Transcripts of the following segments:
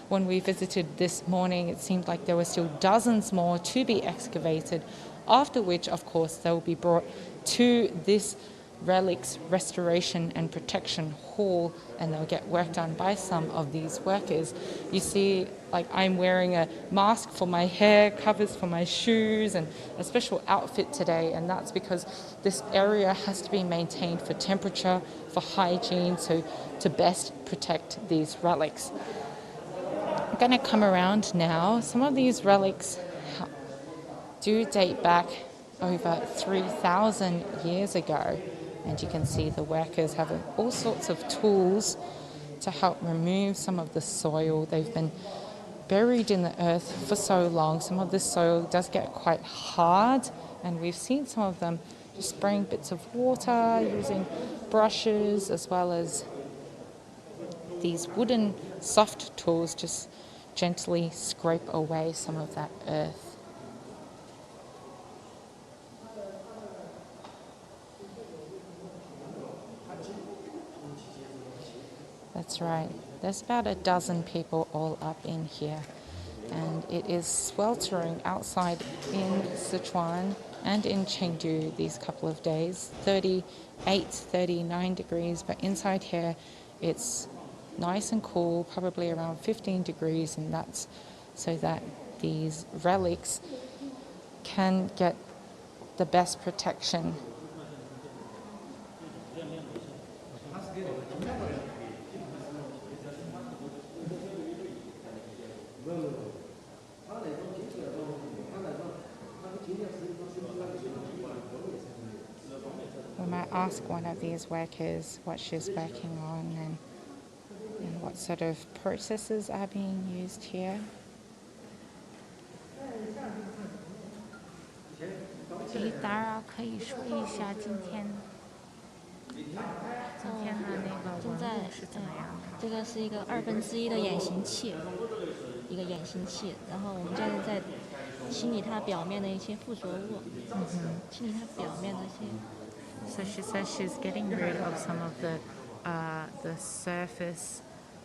When we visited this morning, it seemed like there were still dozens more to be excavated, after which, of course, they will be brought to this relics restoration and protection hall, and they'll get work done by some of these workers. You see, like, I'm wearing a mask for my hair, covers for my shoes, and a special outfit today, and that's because this area has to be maintained for temperature, for hygiene, so to best protect these relics. I'm going to come around now. Some of these relics do date back over 3,000 years ago. And you can see the workers have all sorts of tools to help remove some of the soil. They've been buried in the earth for so long. Some of this soil does get quite hard, and we've seen some of them just spraying bits of water, using brushes, as well as these wooden soft tools, just gently scrape away some of that earth. That's right. There's about a dozen people all up in here, and it is sweltering outside in Sichuan and in Chengdu these couple of days, 38, 39 degrees, but inside here it's nice and cool, probably around 15 degrees, and that's so that these relics can get the best protection. We might ask one of these workers what she's working on and what sort of processes are being used here. 打扰，可以说一下今天的那个文物是怎么样的？这个是一个1/2的眼形器，一个眼形器。然后我们现在在清理它表面的一些附着物，清理它表面的一些。So she says she's getting rid of some of the surface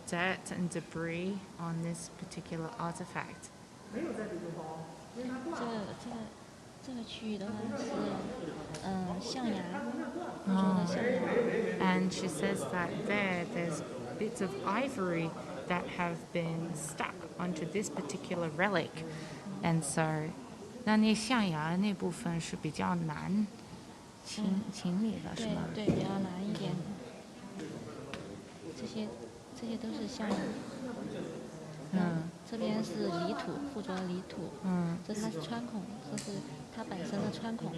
dirt and debris on this particular artifact. 这个区域的话是象牙，附着的象牙。And she says that there's bits of ivory that have been stuck onto this particular relic, and so 那象牙那部分是比较难清理的，是吗？对，比较难一点。这些都是象牙。这边是泥土，附着泥土。这它是穿孔，这是它本身的穿孔。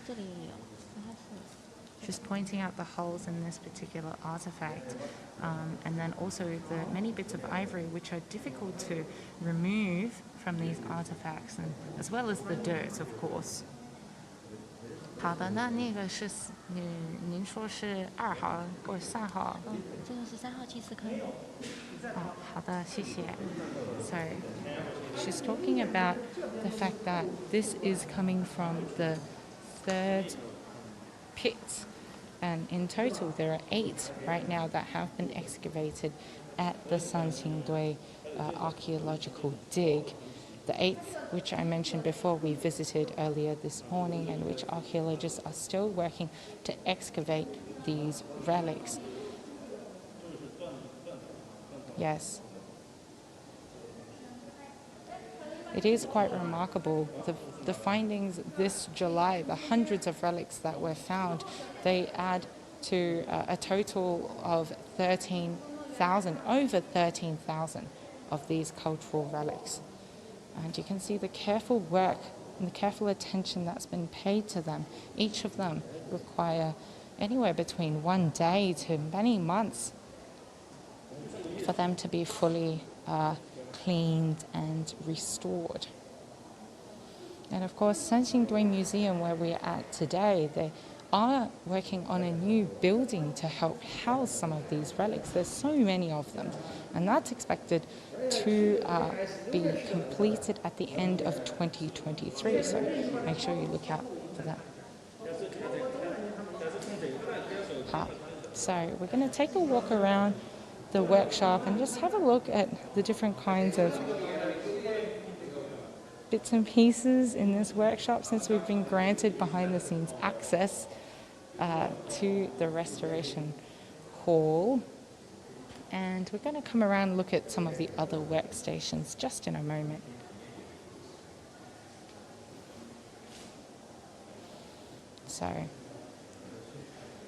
这里也有，它是。Just pointing out the holes in this particular artifact, and then also the many bits of ivory which are difficult to remove from these artifacts, and as well as the dirt, of course. 好的，那个是您说是2号或者3号？这个是3号祭祀坑。好的，谢谢。So she's talking about the fact that this is coming from the 3rd pit, and in total there are 8 right now that have been excavated at the Sanxingdui archaeological dig. The 8th, which I mentioned before, we visited earlier this morning, and which archaeologists are still working to excavate these relics. Yes. It is quite remarkable. The findings this July, the hundreds of relics that were found, they add to a total of 13,000, over 13,000 of these cultural relics. And you can see the careful work and the careful attention that's been paid to them. Each of them require anywhere between 1 day to many months for them to be fully cleaned and restored. And of course, Sanxingdui Museum, where we're at today, they are working on a new building to help house some of these relics. There's so many of them, and that's expected to be completed at the end of 2023, so make sure you look out for that. So we're going to take a walk around the workshop and just have a look at the different kinds of bits and pieces in this workshop, since we've been granted behind the scenes access to the restoration hall. And we're going to come around and look at some of the other workstations just in a moment. So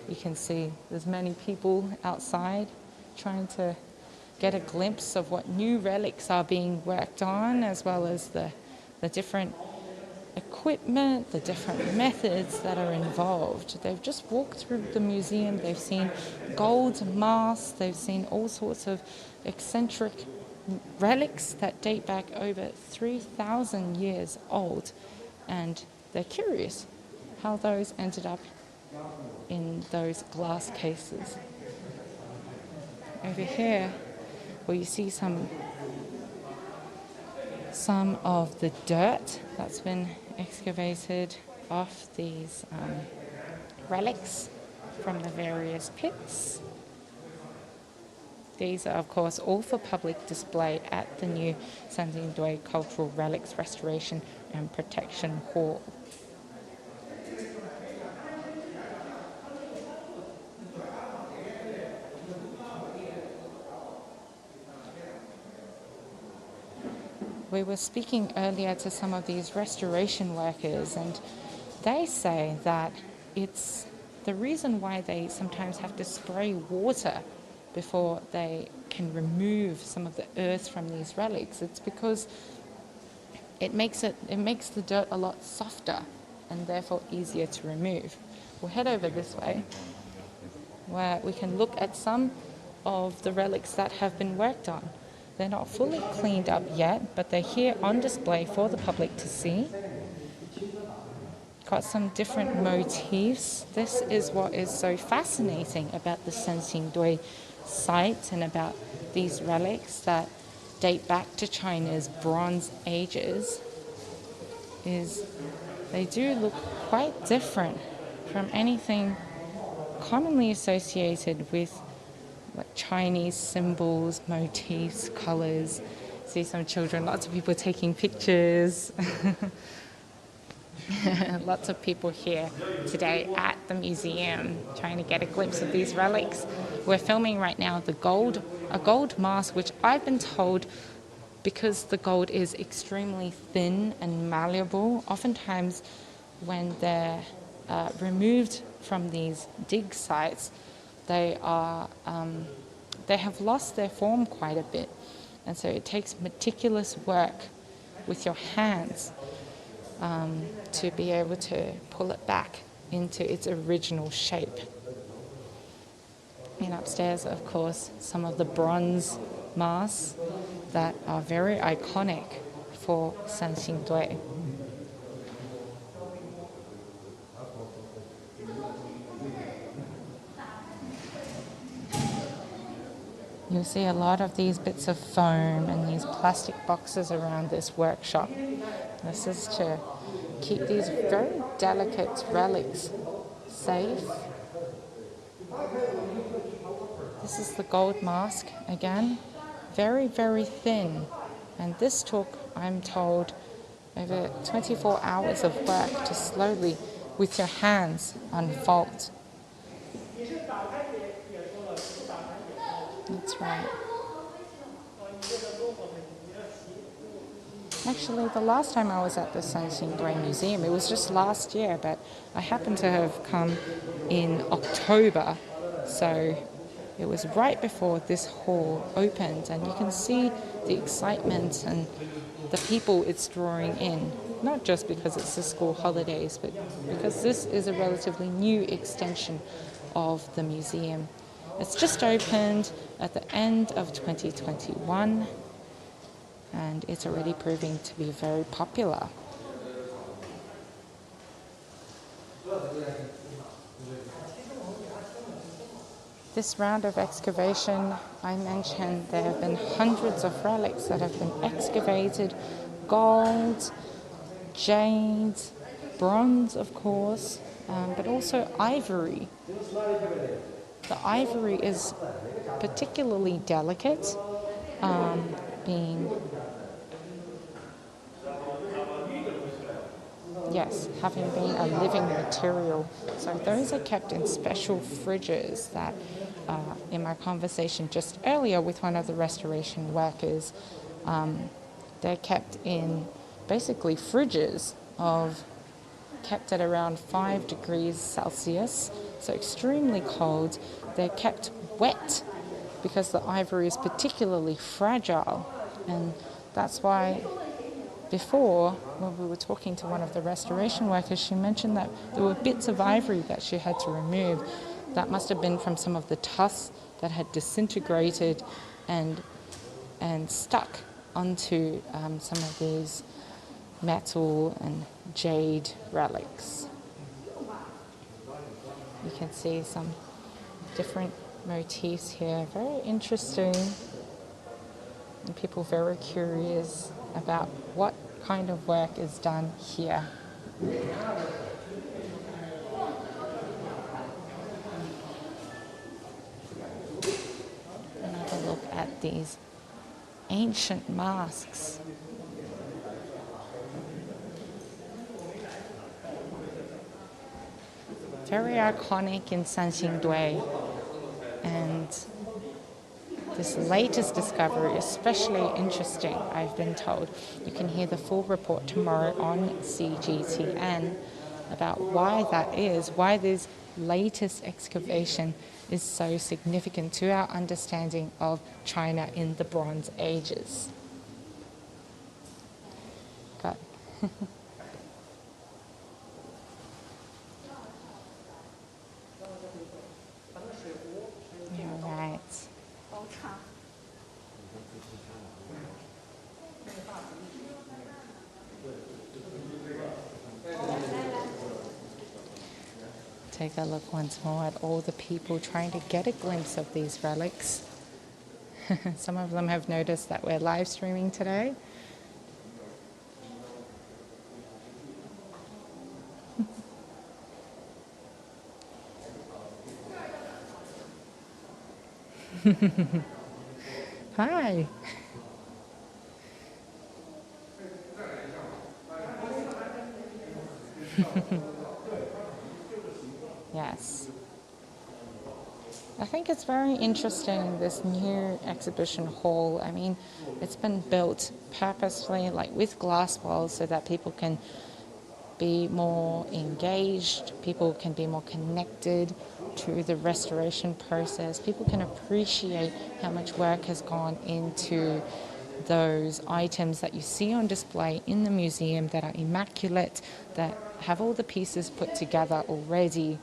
you can see there's many people outside trying to get a glimpse of what new relics are being worked on, as well as the different equipment, the different methods that are involved. They've just walked through the museum, they've seen gold masks, they've seen all sorts of eccentric relics that date back over 3,000 years old, and they're curious how those ended up in those glass cases. Over here, where you see some of the dirt that's been excavated off these relics from the various pits. These are, of course, all for public display at the new Sanxingdui Cultural Relics Restoration and Protection Hall. We were speaking earlier to some of these restoration workers, and they say that it's the reason why they sometimes have to spray water before they can remove some of the earth from these relics. It's because it makes the dirt a lot softer and therefore easier to remove. We'll head over this way, where we can look at some of the relics that have been worked on. They're not fully cleaned up yet, but they're here on display for the public to see. Got some different motifs. This is what is so fascinating about the Sanxingdui site and about these relics that date back to China's Bronze Ages, is they do look quite different from anything commonly associated with like Chinese symbols, motifs, colors. See some children, lots of people taking pictures. Lots of people here today at the museum trying to get a glimpse of these relics. We're filming right now a gold mask, which I've been told, because the gold is extremely thin and malleable, oftentimes when they're removed from these dig sites, they have lost their form quite a bit, and so it takes meticulous work with your hands to be able to pull it back into its original shape. And upstairs, of course, some of the bronze masks that are very iconic for Sanxingdui. You'll see a lot of these bits of foam and these plastic boxes around this workshop. This is to keep these very delicate relics safe. This is the gold mask again, very, very thin. And this took, I'm told, over 24 hours of work to slowly, with your hands, unfold. That's right. Actually, the last time I was at the Sanxingdui Museum, it was just last year, but I happened to have come in October, so it was right before this hall opened, and you can see the excitement and the people it's drawing in, not just because it's the school holidays, but because this is a relatively new extension of the museum. It's just opened at the end of 2021, and it's already proving to be very popular. This round of excavation, I mentioned there have been hundreds of relics that have been excavated: gold, jade, bronze, of course, but also ivory. The ivory is particularly delicate, being, yes, having been a living material. So those are kept in special fridges that, in my conversation just earlier with one of the restoration workers, they're kept in basically fridges kept at around 5 degrees Celsius, so extremely cold. They're kept wet because the ivory is particularly fragile, and that's why before, when we were talking to one of the restoration workers, she mentioned that there were bits of ivory that she had to remove. That must have been from some of the tusks that had disintegrated and stuck onto some of these metal and jade relics. You can see some different motifs here, very interesting, and people very curious about what kind of work is done here. Another look at these ancient masks. Very iconic in Sanxingdui, and this latest discovery especially interesting, I've been told. You can hear the full report tomorrow on CGTN about why that is, why this latest excavation is so significant to our understanding of China in the Bronze Ages. Got all right. Take a look once more at all the people trying to get a glimpse of these relics. Some of them have noticed that we're live streaming today. Hi. Yes. I think it's very interesting, this new exhibition hall. I mean, it's been built purposefully, like with glass walls, so that people can be more engaged, people can be more connected to the restoration process. People can appreciate how much work has gone into those items that you see on display in the museum that are immaculate, that have all the pieces put together already.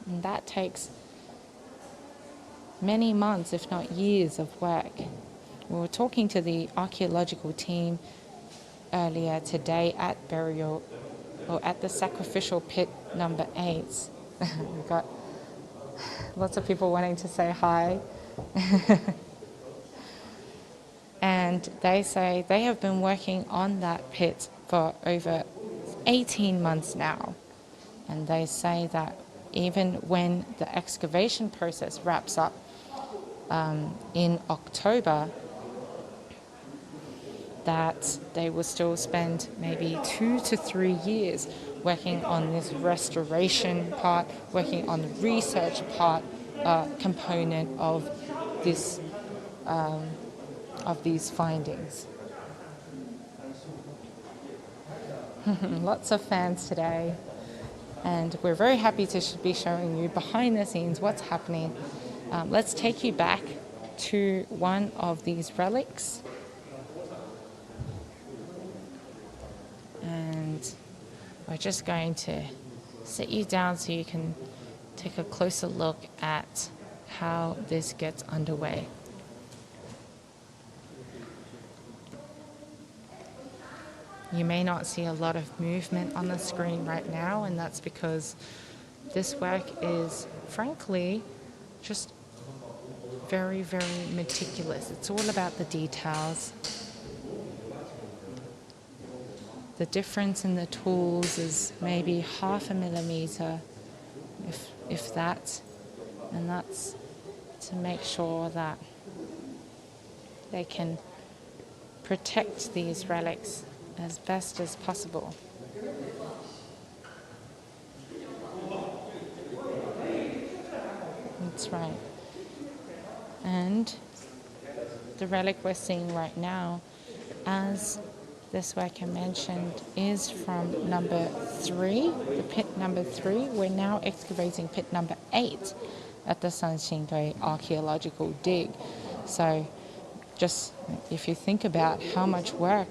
And that takes many months, if not years, of work. We were talking to the archaeological team earlier today at at the sacrificial pit number 8. We've got lots of people wanting to say hi. And they say they have been working on that pit for over 18 months now. And they say that even when the excavation process wraps up in October, that they will still spend maybe 2 to 3 years working on this restoration part, working on the research part, component of this of these findings. Lots of fans today, and we're very happy to be showing you behind the scenes what's happening. Let's take you back to one of these relics. And we're just going to sit you down so you can take a closer look at how this gets underway. You may not see a lot of movement on the screen right now, and that's because this work is, frankly, just very, very meticulous. It's all about the details. The difference in the tools is maybe 0.5 millimeter, if that. and that's to make sure that they can protect these relics as best as possible. That's right. And the relic we're seeing right now, as this worker mentioned, is from number 3, the pit number 3. We're now excavating pit number 8 at the Sanxingdui archaeological dig. So just if you think about how much work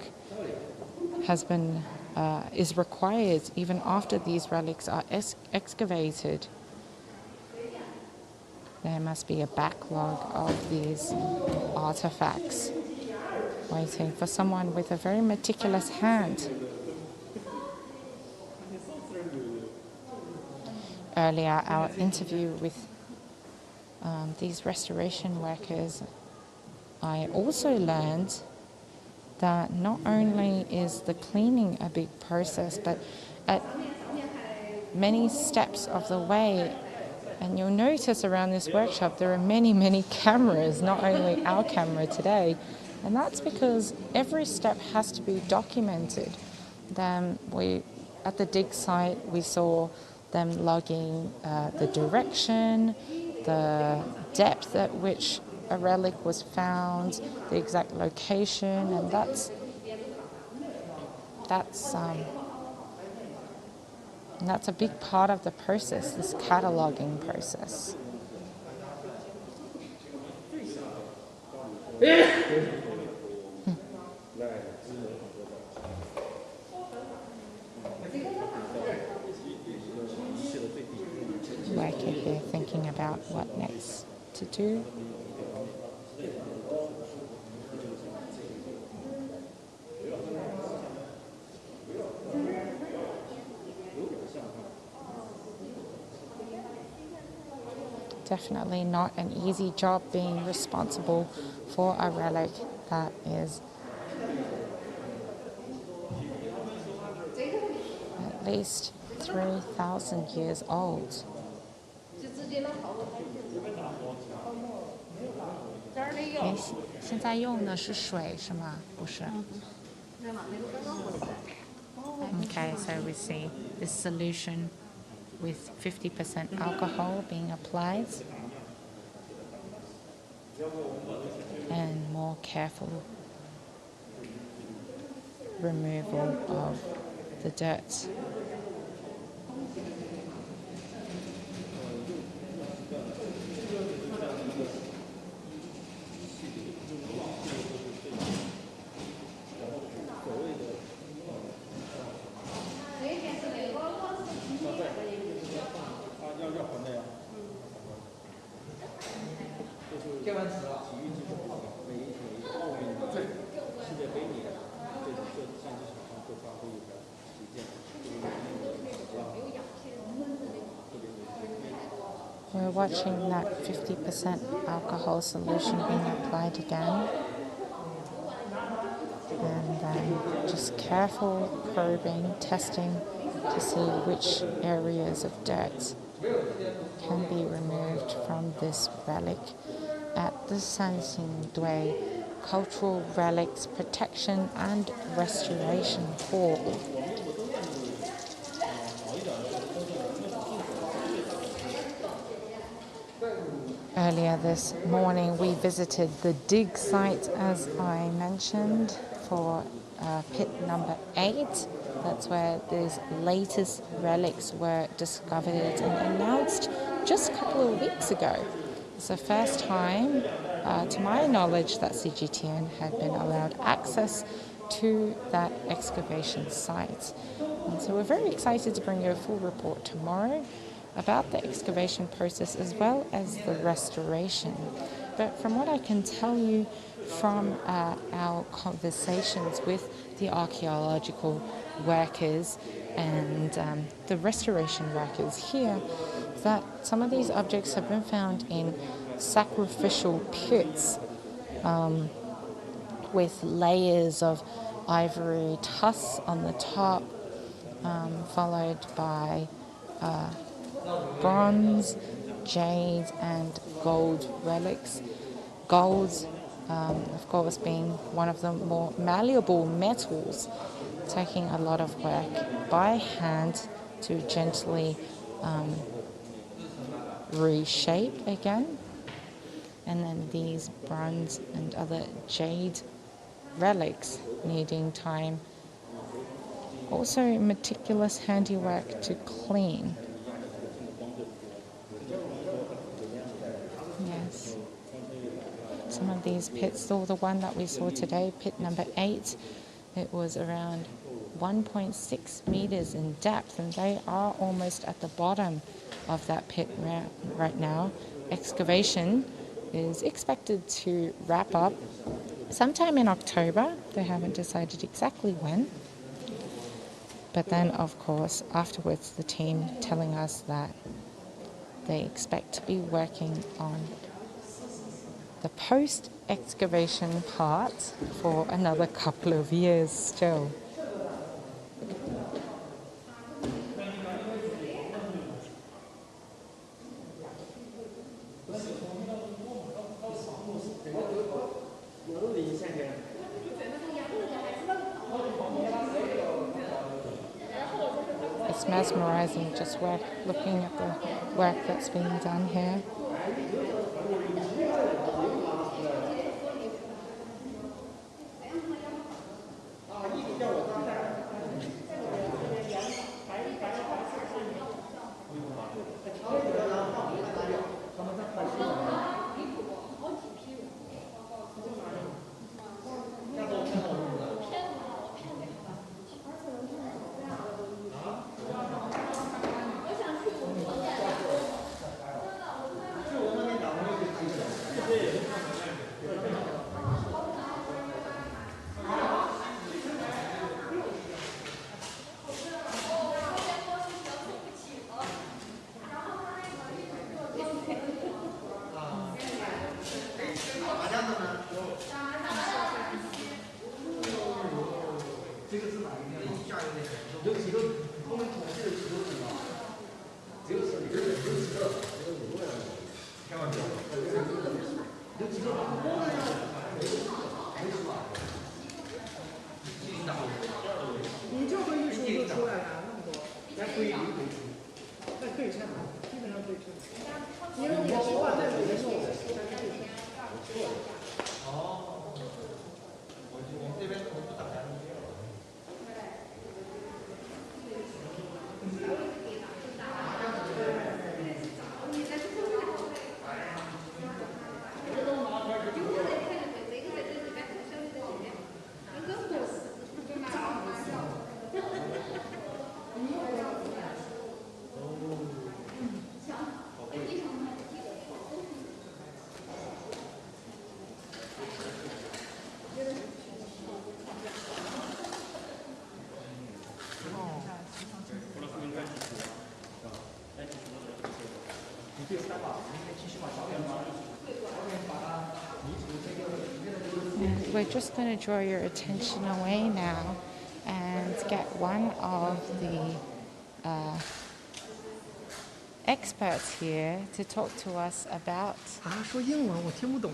is required even after these relics are excavated, there must be a backlog of these artifacts waiting for someone with a very meticulous hand. Earlier, our interview with these restoration workers, I also learned that not only is the cleaning a big process, but at many steps of the way, and you'll notice around this workshop there are many, many cameras, not only our camera today, and that's because every step has to be documented. At the dig site, we saw them logging the direction, the depth at which a relic was found, the exact location, and that's a big part of the process, this cataloging process. Working here, thinking about what next to do. Definitely not an easy job being responsible for a relic that is at least 3,000 years old. Okay, so we see this solution with 50% alcohol being applied and more careful removal of the dirt. We're watching that 50% alcohol solution being applied again, and then just careful probing, testing to see which areas of dirt can be removed from this relic at the Sanxingdui Cultural Relics Protection and Restoration Hall. Earlier this morning we visited the dig site, as I mentioned, for pit number 8. That's where these latest relics were discovered and announced just a couple of weeks ago. It's the first time, to my knowledge, that CGTN had been allowed access to that excavation site. And so we're very excited to bring you a full report tomorrow about the excavation process as well as the restoration. But from what I can tell you from our conversations with the archaeological workers and the restoration workers here, that some of these objects have been found in sacrificial pits with layers of ivory tusks on the top, followed by bronze jade and gold relics. Gold, of course, being one of the more malleable metals, taking a lot of work by hand to gently reshape again. And then these bronze and other jade relics needing time. Also meticulous handiwork to clean. Yes. Some of these pits, or the one that we saw today, pit number 8, it was around 1.6 meters in depth, and they are almost at the bottom of that pit right now. Excavation is expected to wrap up sometime in October. They haven't decided exactly when. But then, of course, afterwards, the team telling us that they expect to be working on the post-excavation part for another couple of years still. It's mesmerizing just looking at the work that's being done here. And we're just going to draw your attention away now and get one of the experts here to talk to us about. 说英文我听不懂。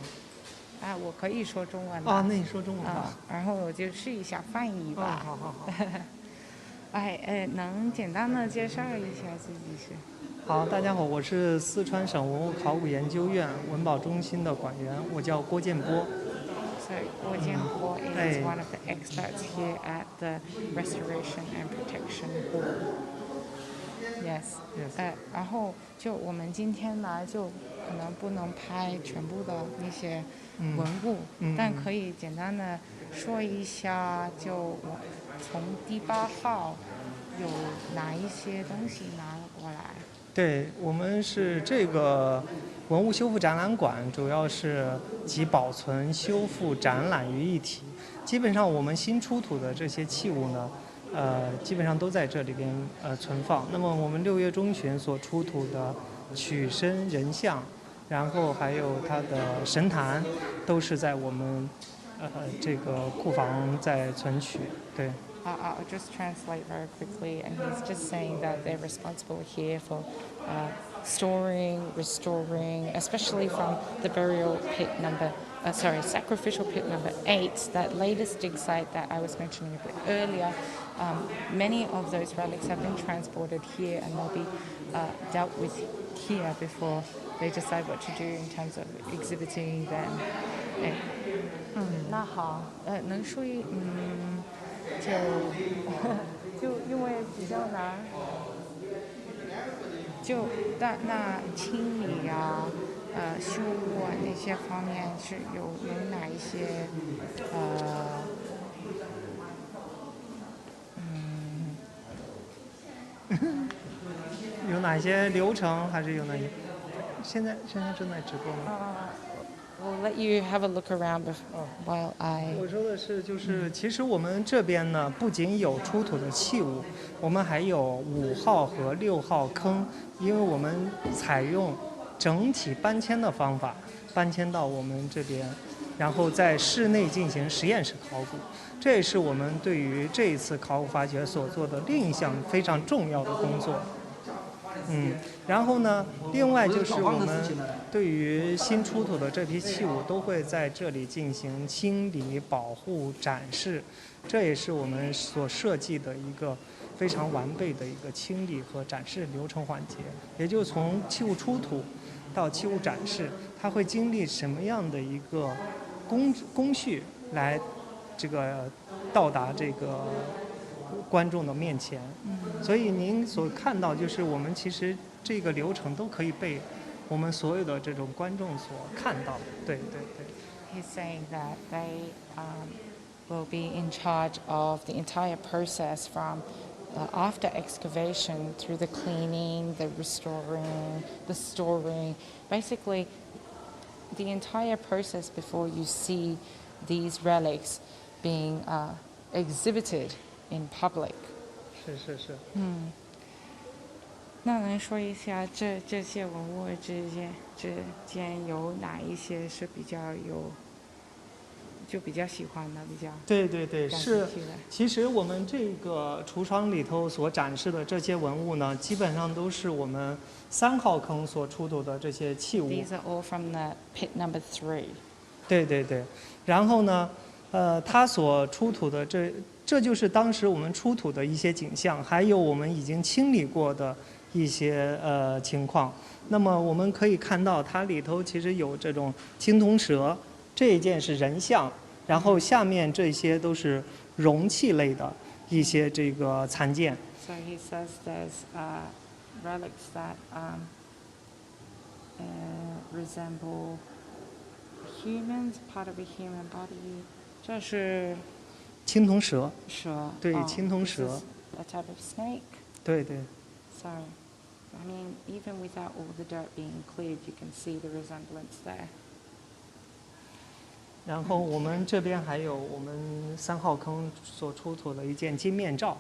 我可以说中文那你说中文吧。然后我就试一下翻译吧。好。能简单的介绍一下自己是？好，大家好，我是四川省文物考古研究院文保中心的馆员，我叫郭建波。So Guo Jianbo is one of the experts here at the Restoration and Protection Hall. Yes. 然后就我们今天来就可能不能拍全部的那些文物，但可以简单的说一下，就我从第8号有哪一些东西拿了过来。对，我们是这个文物修复展览馆，主要是集保存、修复、展览于一体。基本上我们新出土的这些器物呢，基本上都在这里边存放。那么我们6月中旬所出土的曲身人像，然后还有它的神坛，都是在我们这个库房在存取。对。I'll just translate very quickly, and he's just saying that they're responsible here for storing, restoring, especially from the burial pit sacrificial pit number 8, that latest dig site that I was mentioning a bit earlier. Many of those relics have been transported here and they'll be dealt with here before they decide what to do in terms of exhibiting them. 那好，能说一就因为比较难，就那清理啊，修复啊那些方面是有哪一些有哪些流程，还是有哪些？现在正在直播吗？We'll let you have a look around while I. 我说的是，就是其实我们这边呢，不仅有出土的器物，我们还有5号和6号坑，因为我们采用整体搬迁的方法搬迁到我们这边，然后在室内进行实验室考古，这也是我们对于这一次考古发掘所做的另一项非常重要的工作。然后呢，另外就是我们对于新出土的这批器物都会在这里进行清理、保护、展示，这也是我们所设计的一个非常完备的一个清理和展示流程环节。也就是从器物出土到器物展示，它会经历什么样的一个工序来这个到达这个观众的面前。所以您所看到就是我们其实这个流程都可以被我们所有的这种观众所看到。对。He's saying that they will be in charge of the entire process from after excavation through the cleaning, the restoring, the storing, basically the entire process before you see these relics being exhibited in public. 是。那能说一下这些文物之间有哪一些是比较喜欢的，比较对，是。其实我们这个橱窗里头所展示的这些文物呢，基本上都是我们3号坑所出土的这些器物。These are all from the pit number 3. 对。然后呢，它所出土的这就是当时我们出土的一些景象，还有我们已经清理过的一些情况。那么我们可以看到，它里头其实有这种青铜蛇，这一件是人像，然后下面这些都是容器类的一些这个残件。So he says there's relics that resemble humans, part of a human body. 这是青铜蛇。对，青铜 This 蛇。is a type of snake. 对。 So, I mean, even without all the dirt being cleared, you can see the resemblance there. 然后我们这边还有我们3号坑所出土的一件金面罩。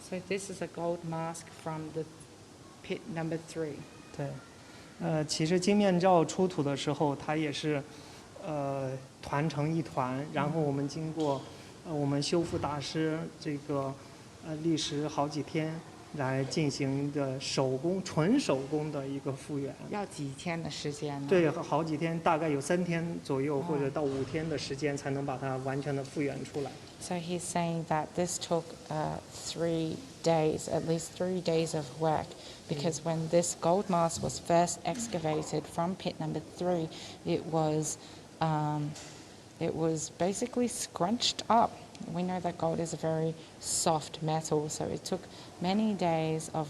So this is a gold mask from the pit number 3. 对，其实金面罩出土的时候，它也是团成一团，然后我们经过我们修复大师这个历时好几天来进行的纯手工的一个复原。要几天的时间呢？对，好几天，大概有3天左右，或者到5天的时间才能把它完全的复原出来。So he's saying that this took 3 days, at least 3 days of work, because when this gold mask was first excavated from pit number 3, it was basically scrunched up. We know that gold is a very soft metal, so it took many days of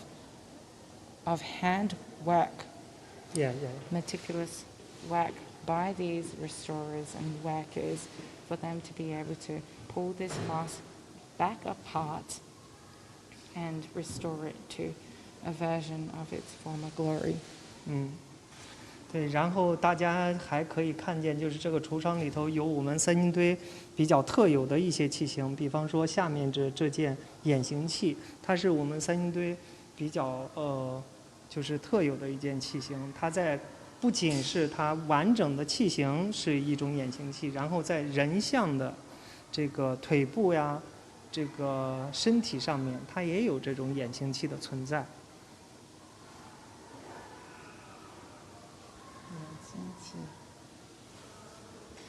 hand work, meticulous work by these restorers and workers for them to be able to pull this mask back apart and restore it to a version of its former glory. 对，然后大家还可以看见，就是这个橱窗里头有我们三星堆比较特有的一些器型，比方说下面这件眼形器，它是我们三星堆比较就是特有的一件器型。它不仅是它完整的器型是一种眼形器，然后在人像的这个腿部呀、这个身体上面，它也有这种眼形器的存在。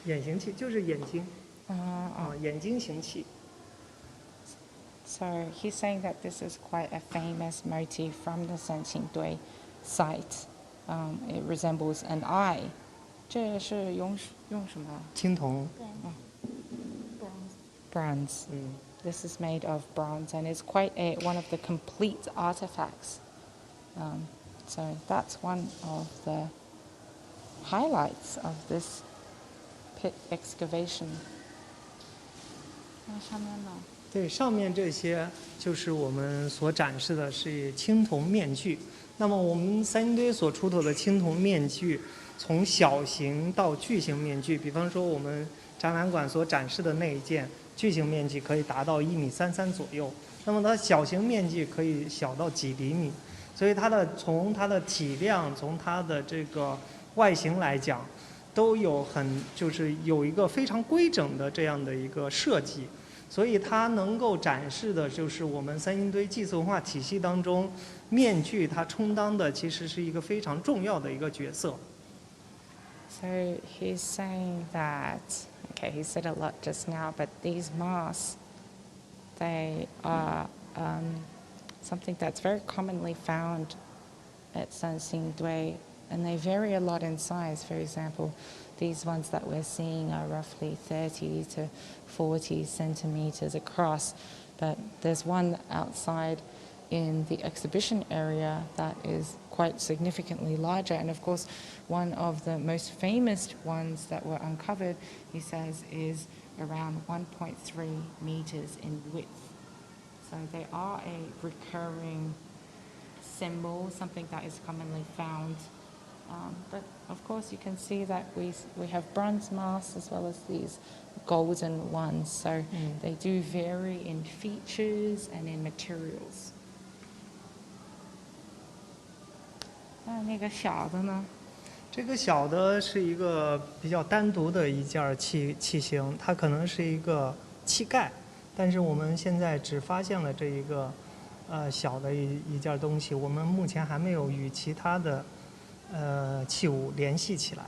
眼形器就是眼睛，眼睛形器。So he's saying that this is quite a famous motif from the Sanxingdui site. It resembles an eye. 这是用什么？青铜。Bronze. This is made of bronze and it's quite one of the complete artefacts. So that's one of the highlights of this pit excavation. 那上面呢？对，上面这些就是我们所展示的是青铜面具。那么我们三星堆所出土的青铜面具，从小型到巨型面具，比方说我们展览馆所展示的那一件巨型面具可以达到1.33米左右，那么它小型面具可以小到几厘米，所以从它的体量，从它的这个外形来讲，都就是有一个非常规整的这样的一个设计。所以它能够展示的就是我们三星堆祭祀文化体系当中，面具它充当的其实是一个非常重要的一个角色。So he's saying that, okay, he said a lot just now, but these masks, they are something that's very commonly found at Sanxingdui, and they vary a lot in size. For example, these ones that we're seeing are roughly 30 to 40 centimeters across, but there's one outside in the exhibition area that is quite significantly larger. And of course, one of the most famous ones that were uncovered, he says, is around 1.3 meters in width. So they are a recurring symbol, something that is commonly found. But of course you can see that we have bronze masks as well as these golden ones, so they do vary in features and in materials. 那个小的呢？这个小的是一个比较单独的一件器型，它可能是一个器盖，但是我们现在只发现了这一个小的一件东西，我们目前还没有与其他的器物联系起来。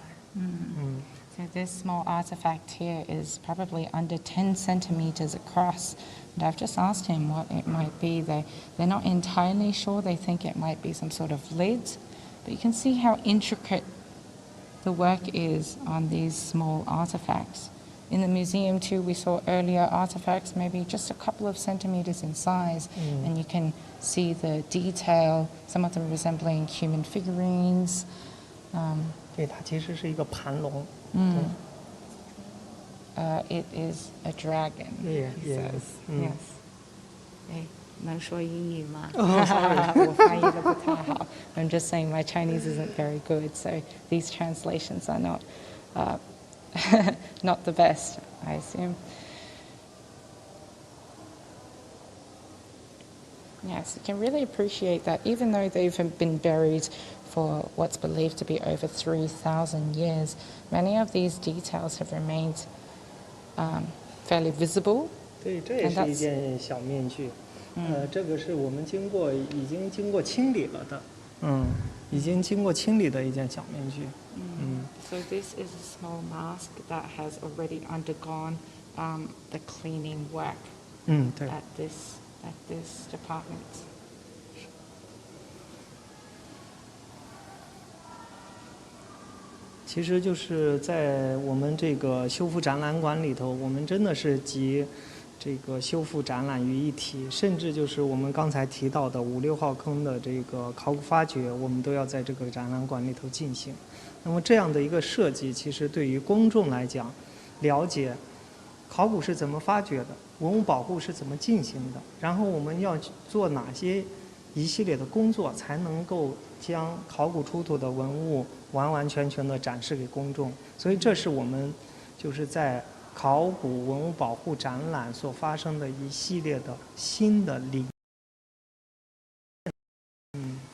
So this small artifact here is probably under 10 centimeters across. And I've just asked him what it might be. They're not entirely sure. They think it might be some sort of lid. But you can see how intricate the work is on these small artifacts. In the museum too, we saw earlier artifacts maybe just a couple of centimeters in size. And you can see the detail, some of them resembling human figurines. 对，它其实是一个盘龙。It is a dragon. Yeah, he yes. says. Yes. 能说英语吗？我翻译得不太好。I'm just saying my Chinese isn't very good, so these translations are not not the best, I assume. Yes, you can really appreciate that even though they've been buried for what's believed to be over 3,000 years, many of these details have remained fairly visible. 对，这也是一件小面具。这个是我们已经经过清理了的，已经经过清理的一件小面具。So this is a small mask that has already undergone the cleaning work 对。at this department. 其实就是在我们这个修复展览馆里头，我们真的是集这个修复展览于一体，甚至就是我们刚才提到的5、6号坑的这个考古发掘，我们都要在这个展览馆里头进行。那么这样的一个设计，其实对于公众来讲，了解考古是怎么发掘的，文物保护是怎么进行的，然后我们要做哪些一系列的工作，才能够将考古出土的文物完完全全的展示给公众。所以这是我们就是在考古文物保护展览所发生的一系列的新的理念。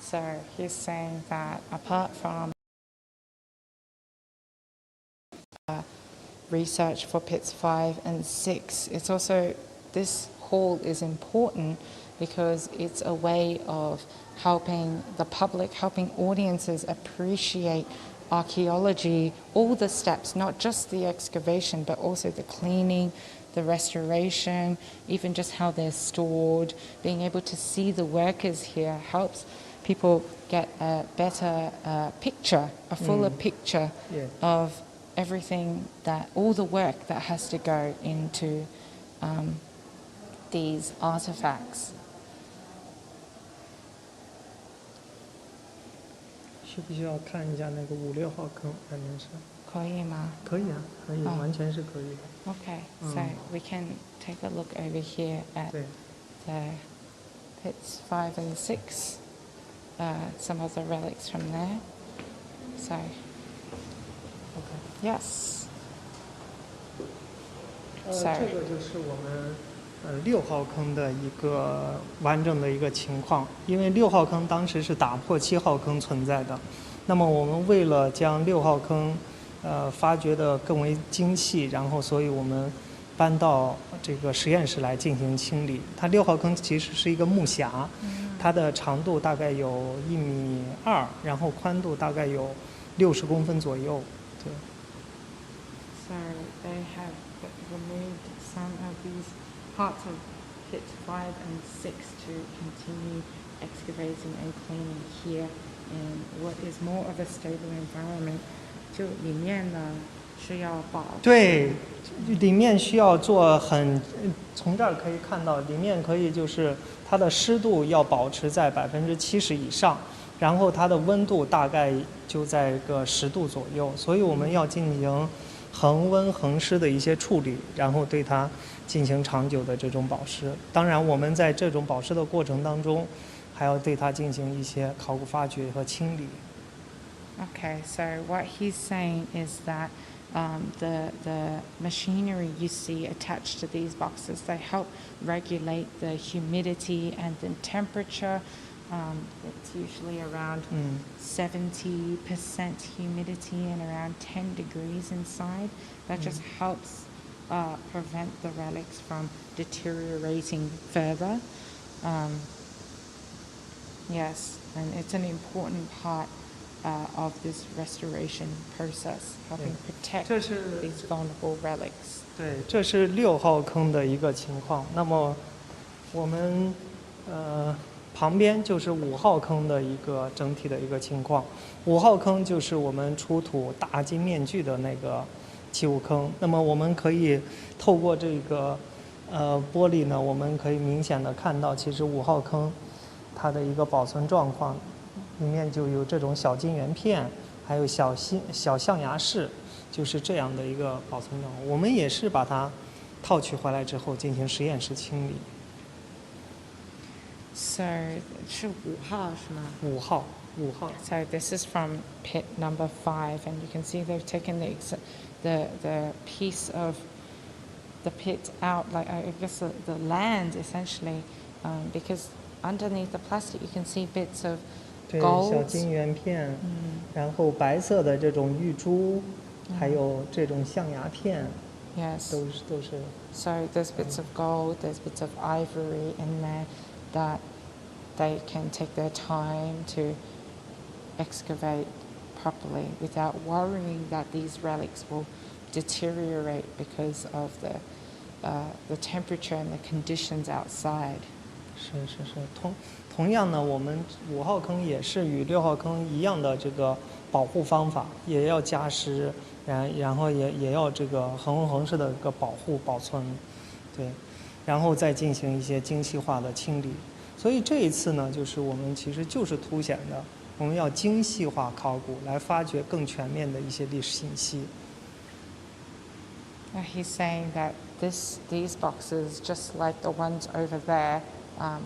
So he's saying that apart from research for pits 5 and 6, it's also, this hall is important because it's a way of helping the public, helping audiences appreciate archaeology, all the steps, not just the excavation, but also the cleaning, the restoration, even just how they're stored. Being able to see the workers here helps people get a better picture, a fuller picture of everything that, all the work that has to go into these artifacts. 需不需要看一下那个5、6号坑？反正是可以吗？可以啊，可以，完全是可以的。Okay, so we can take a look over here at the pits 5 and 6, some of the relics from there. So, yes. 这个就是我们6号坑的一个完整的一个情况。因为6号坑当时是打破7号坑存在的，那么我们为了将6号坑发掘的更为精细，然后所以我们搬到这个实验室来进行清理。它6号坑其实是一个木匣，它的长度大概有1.2米，然后宽度大概有60公分左右。对。So they have removed some of these parts of pit 5 and 6 to continue excavating and cleaning here in what is more of a stable environment. 就里面呢是要保对，里面需要做从这儿可以看到，里面可以就是它的湿度要保持在70%以上，然后它的温度大概就在个10度左右，所以我们要进行恒温恒湿的一些处理，然后对它进行长久的这种保湿。当然，我们在这种保湿的过程当中，还要对它进行一些考古发掘和清理。Okay, so what he's saying is that the machinery you see attached to these boxes, they help regulate the humidity and the temperature. It's usually around 70% humidity and around 10 degrees inside. That just helps prevent the relics from deteriorating further. Yes, and it's an important part of this restoration process, helping protect these vulnerable relics. 对，这是6号坑的一个情况。那么我们旁边就是5号坑的一个整体的一个情况。5号坑就是我们出土大金面具的那个器物坑。那么我们可以透过这个玻璃呢，我们可以明显的看到，其实5号坑它的一个保存状况。里面就有这种小金圆片，还有小象牙饰，就是这样的一个保存状况。我们也是把它套取回来之后进行实验室清理。So 是5号是吗？5号。So this is from pit number 5, and you can see they've taken the piece of the pit out, like I guess the land essentially, because underneath the plastic you can see bits of 对，小金圆片，然后白色的这种玉珠，还有这种象牙片， Yes. 都是。So there's bits of gold, there's bits of ivory in there that they can take their time to excavate properly without worrying that these relics will deteriorate because of the temperature and the conditions outside. 是，同样呢，我们5号坑也是与6号坑一样的这个保护方法，也要加湿，然后也要这个恒温恒湿的一个保存，对，然后再进行一些精细化的清理。所以这一次呢，就是我们其实就是凸显的，我们要精细化考古，来发掘更全面的一些历史信息。He's saying that these boxes, just like the ones over there,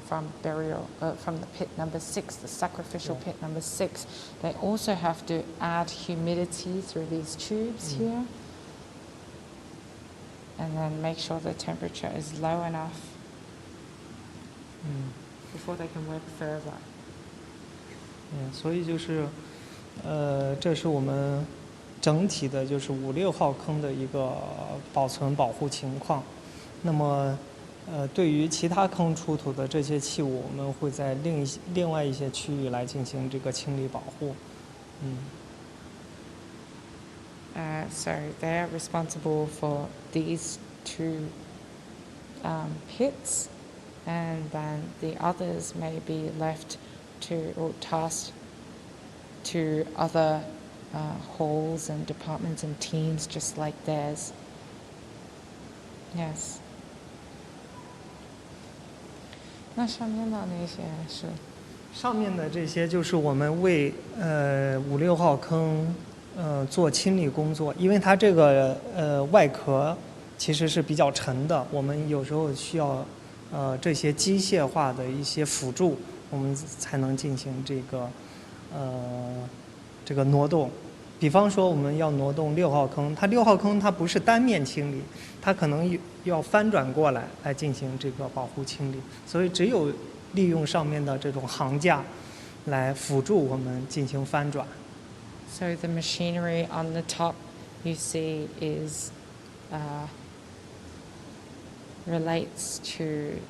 from the pit number 6, the sacrificial pit number 6, they also have to add humidity through these tubes here, and then make sure the temperature is low enough before they can work further. 所以就是，这是我们整体的就是5、6号坑的一个保存保护情况。那么。对于其他坑出土的这些器物，我们会在另外一些区域来进行这个清理保护。So they're responsible for these two pits, and then the others may be left to or tasked to other halls and departments and teams just like theirs. Yes. 那上面的那些是上面的这些就是我们为5、6号坑做清理工作，因为它这个外壳其实是比较沉的，我们有时候需要这些机械化的一些辅助，我们才能进行这个挪动。比方说我们要挪动6号坑，它6号坑它不是单面清理，它可能要翻转过来进行这个保护清理，所以只有利用上面的这种行架来辅助我们进行翻转。So the machinery on the top you see is relates to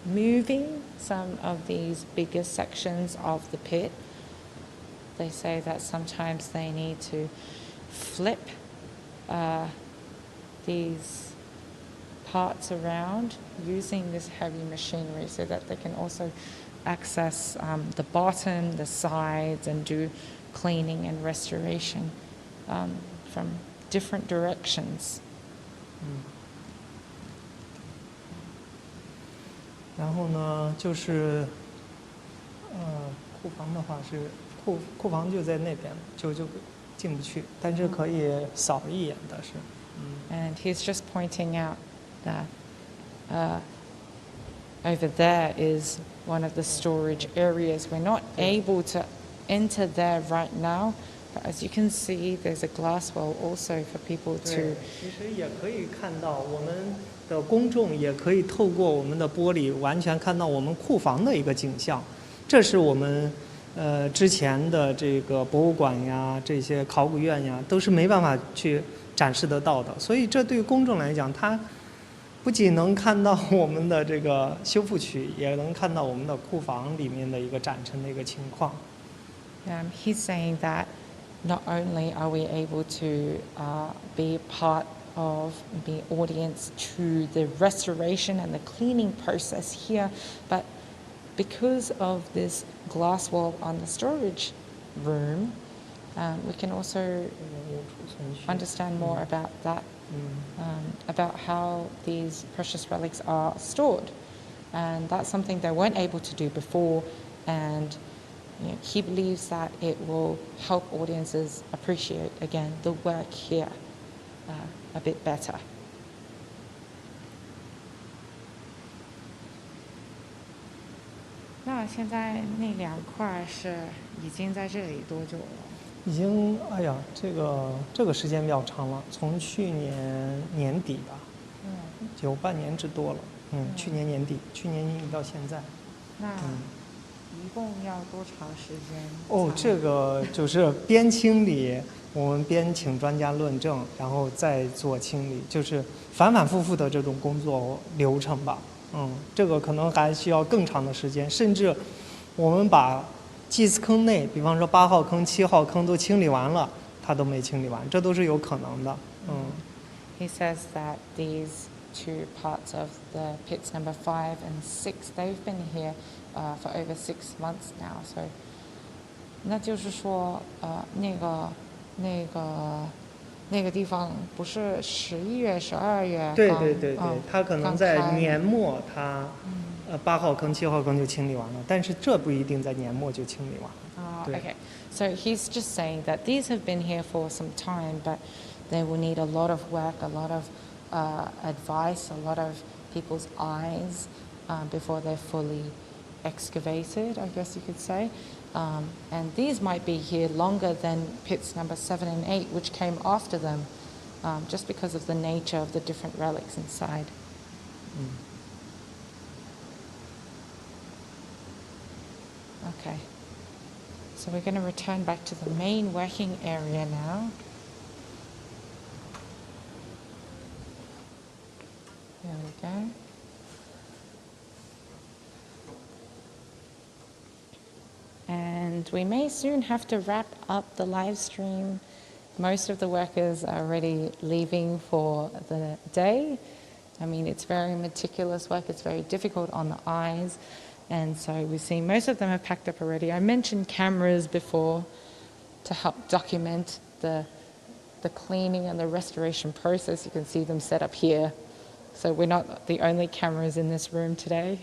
moving some of these bigger sections of the pit. They say that sometimes they need to flip these parts around using this heavy machinery so that they can also access the bottom, the sides, and do cleaning and restoration from different directions. 然后呢，就是库房的话是库房就在那边，就进不去，但是可以扫一眼的是。And he's just pointing out that over there is one of the storage areas. We're not able to enter there right now, but as you can see, there's a glass wall also for people to. 其实也可以看到，我们的公众也可以透过我们的玻璃完全看到我们库房的一个景象。这是我们之前的这个博物馆呀、这些考古院呀，都是没办法去展示得到的。所以这对公众来讲，它不仅能看到我们的这个修复区，也能看到我们的库房里面的一个展陈的一个情况。He's saying that not only are we able to be part of the audience to the restoration and the cleaning process here, but because of this glass wall on the storage room, we can also understand more about that, about how these precious relics are stored. And that's something they weren't able to do before, and he believes that it will help audiences appreciate, again, the work here a bit better. 那现在那2块是已经在这里多久了？已经，哎呀，这个时间比较长了，从去年年底吧，有半年之多了。去年年底到现在。那一共要多长时间？哦，这个就是边清理，我们边请专家论证，然后再做清理，就是反反复复的这种工作流程吧。这个可能还需要更长的时间，甚至我们把祭祀坑内，比方说8号坑、7号坑都清理完了，它都没清理完，这都是有可能的。He says that these two parts of the pits number 5 and 6, they've been here for over 6 months now. So 那就是说那个地方不是11月、12月？对，它可能在年末，它8号坑、7号坑就清理完了，但是这不一定在年末就清理完了。Okay, so he's just saying that these have been here for some time, but they will need a lot of work, a lot of advice, a lot of people's eyes before they're fully excavated, I guess you could say. And these might be here longer than pits number 7 and 8, which came after them, just because of the nature of the different relics inside. Okay, so we're going to return back to the main working area now. There we go. And we may soon have to wrap up the live stream most of the workers are already leaving for the day. I mean, it's very meticulous work, it's very difficult on the eyes, and so we've seen most of them have packed up already. I mentioned cameras before to help document the cleaning and the restoration process. You can see them set up here. So we're not the only cameras in this room today.